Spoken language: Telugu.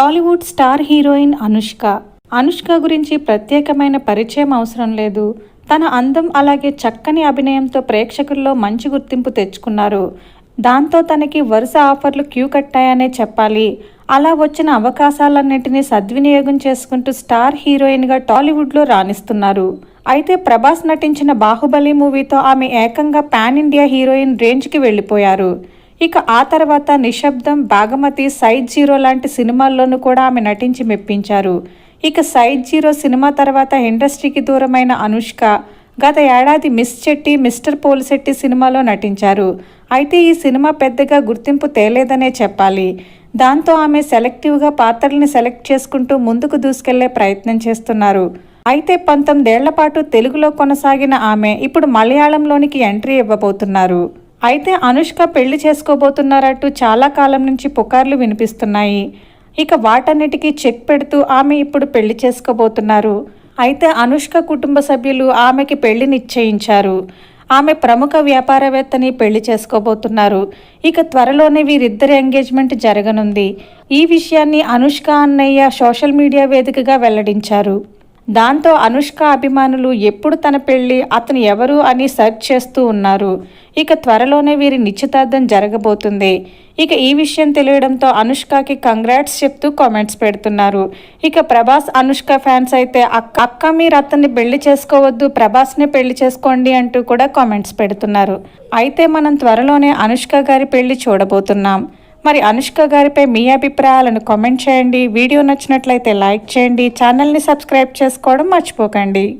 Tollywood star heroine Anushka. అనుష్క గురించి ప్రత్యేకమైన పరిచయం అవసరం లేదు. తన అందం అలాగే చక్కని అభినయంతో ప్రేక్షకుల్లో మంచి గుర్తింపు తెచ్చుకున్నారు. దాంతో తనకి వరుస ఆఫర్లు క్యూ కట్టాయనే చెప్పాలి. అలా వచ్చిన అవకాశాలన్నింటినీ సద్వినియోగం చేసుకుంటూ స్టార్ హీరోయిన్గా టాలీవుడ్లో రాణిస్తున్నారు. అయితే ప్రభాస్ నటించిన బాహుబలి మూవీతో ఆమె ఏకంగా పాన్ ఇండియా హీరోయిన్ రేంజ్కి వెళ్ళిపోయారు. ఇక ఆ తర్వాత నిశ్శబ్దం, భాగమతి, సైజ్ జీరో లాంటి సినిమాల్లోనూ కూడా ఆమె నటించి మెప్పించారు. ఇక సైజ్ జీరో సినిమా తర్వాత ఇండస్ట్రీకి దూరమైన అనుష్క గత ఏడాది మిస్ చెట్టి, మిస్టర్ పోలిశెట్టి సినిమాలో నటించారు. అయితే ఈ సినిమా పెద్దగా గుర్తింపు తేలేదనే చెప్పాలి. దాంతో ఆమె సెలెక్టివ్గా పాత్రల్ని సెలెక్ట్ చేసుకుంటూ ముందుకు దూసుకెళ్లే ప్రయత్నం చేస్తున్నారు. అయితే 19 ఏళ్ల పాటు తెలుగులో కొనసాగిన ఆమె ఇప్పుడు మలయాళంలోనికి ఎంట్రీ ఇవ్వబోతున్నారు. అయితే అనుష్క పెళ్లి చేసుకోబోతున్నారంటూ చాలా కాలం నుంచి పుకార్లు వినిపిస్తున్నాయి. ఇక వాటన్నిటికీ చెక్ పెడుతూ ఆమె ఇప్పుడు పెళ్లి చేసుకోబోతున్నారు. అయితే అనుష్క కుటుంబ సభ్యులు ఆమెకి పెళ్లి నిశ్చయించారు. ఆమె ప్రముఖ వ్యాపారవేత్తని పెళ్లి చేసుకోబోతున్నారు. ఇక త్వరలోనే వీరిద్దరి ఎంగేజ్మెంట్ జరగనుంది. ఈ విషయాన్ని అనుష్క అన్నయ్య సోషల్ మీడియా వేదికగా వెల్లడించారు. దాంతో అనుష్క అభిమానులు ఎప్పుడు తన పెళ్లి, అతను ఎవరు అని సెర్చ్ చేస్తూ ఉన్నారు. ఇక త్వరలోనే వీరి నిశ్చితార్థం జరగబోతుంది. ఇక ఈ విషయం తెలియడంతో అనుష్కకి కంగ్రాట్స్ చెప్తూ కామెంట్స్ పెడుతున్నారు. ఇక ప్రభాస్, అనుష్క ఫ్యాన్స్ అయితే అక్క మీరు అతన్ని పెళ్లి చేసుకోవద్దు, ప్రభాస్ని పెళ్లి చేసుకోండి అంటూ కూడా కామెంట్స్ పెడుతున్నారు. అయితే మనం త్వరలోనే అనుష్క గారి పెళ్లి చూడబోతున్నాం. మరి అనుష్క గారిపై మీ అభిప్రాయాలను కామెంట్ చేయండి. వీడియో నచ్చినట్లయితే లైక్ చేయండి. ఛానల్ని సబ్స్క్రైబ్ చేసుకోవడం మర్చిపోకండి.